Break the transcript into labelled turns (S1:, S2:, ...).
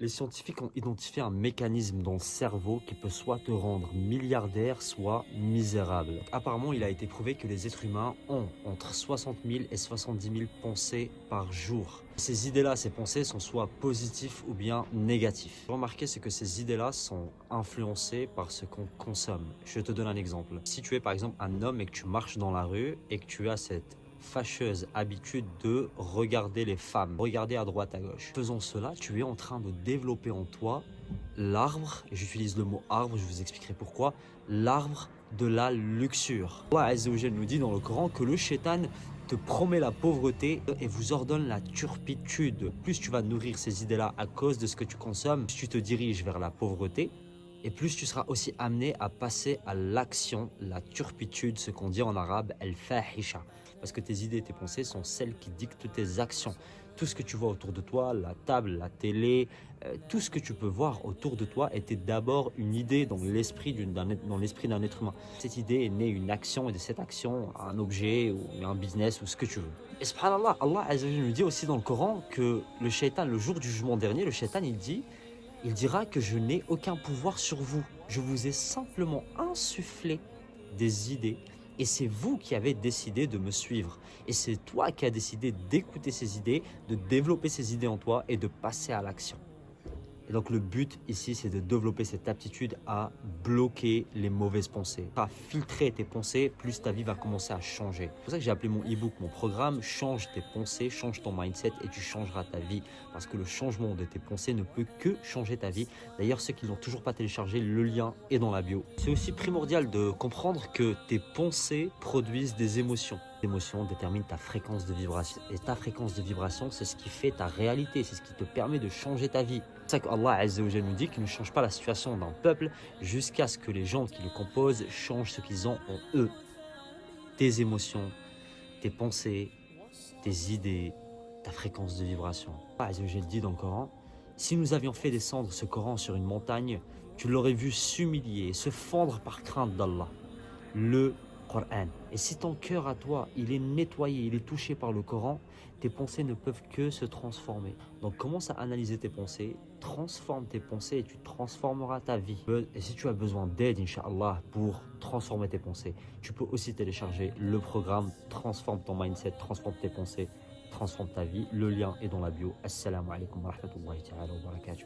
S1: Les scientifiques ont identifié un mécanisme dans le cerveau qui peut soit te rendre milliardaire, soit misérable. Apparemment, il a été prouvé que les êtres humains ont entre 60 000 et 70 000 pensées par jour. Ces idées-là, ces pensées sont soit positives ou bien négatives. Remarquez, c'est que ces idées-là sont influencées par ce qu'on consomme. Je te donne un exemple. Si tu es par exemple un homme et que tu marches dans la rue et que tu as cette fâcheuse habitude de regarder les femmes, regarder à droite à gauche. Faisant cela, tu es en train de développer en toi l'arbre, et j'utilise le mot arbre, je vous expliquerai pourquoi, l'arbre de la luxure. Allah Azza wa Jal nous dit dans le Coran que le shaitan te promet la pauvreté et vous ordonne la turpitude. Plus tu vas nourrir ces idées-là à cause de ce que tu consommes, plus tu te diriges vers la pauvreté, et plus tu seras aussi amené à passer à l'action, la turpitude, ce qu'on dit en arabe, al-fahisha. Parce que tes idées, tes pensées sont celles qui dictent tes actions. Tout ce que tu vois autour de toi, la table, la télé, tout ce que tu peux voir autour de toi était d'abord une idée dans l'esprit d'un être humain. Cette idée est née une action et de cette action, un objet ou un business ou ce que tu veux. Et subhanallah, Allah Azza wa Jalla nous dit aussi dans le Coran que le shaitan, le jour du jugement dernier, le shaitan il dira que je n'ai aucun pouvoir sur vous. Je vous ai simplement insufflé des idées et c'est vous qui avez décidé de me suivre. Et c'est toi qui as décidé d'écouter ces idées, de développer ces idées en toi et de passer à l'action. Et donc le but ici, c'est de développer cette aptitude à bloquer les mauvaises pensées, à filtrer tes pensées, plus ta vie va commencer à changer. C'est pour ça que j'ai appelé mon e-book, mon programme, change tes pensées, change ton mindset et tu changeras ta vie. Parce que le changement de tes pensées ne peut que changer ta vie. D'ailleurs, ceux qui n'ont toujours pas téléchargé, le lien est dans la bio. C'est aussi primordial de comprendre que tes pensées produisent des émotions. L'émotion détermine ta fréquence de vibration. Et ta fréquence de vibration, c'est ce qui fait ta réalité, c'est ce qui te permet de changer ta vie. C'est ça qu'Allah Azza wa Jalla nous dit qu'il ne change pas la situation d'un peuple jusqu'à ce que les gens qui le composent changent ce qu'ils ont en eux. Tes émotions, tes pensées, tes idées, ta fréquence de vibration. Allah Azza wa Jalla dit dans le Coran, si nous avions fait descendre ce Coran sur une montagne, tu l'aurais vu s'humilier, se fendre par crainte d'Allah. Le Coran. Et si ton cœur à toi, il est nettoyé, il est touché par le Coran, tes pensées ne peuvent que se transformer. Donc commence à analyser tes pensées, transforme tes pensées et tu transformeras ta vie. Et si tu as besoin d'aide, Inch'Allah, pour transformer tes pensées, tu peux aussi télécharger le programme Transforme ton mindset, transforme tes pensées, transforme ta vie. Le lien est dans la bio. Assalamu alaikum wa rahmatullahi wa barakatuh.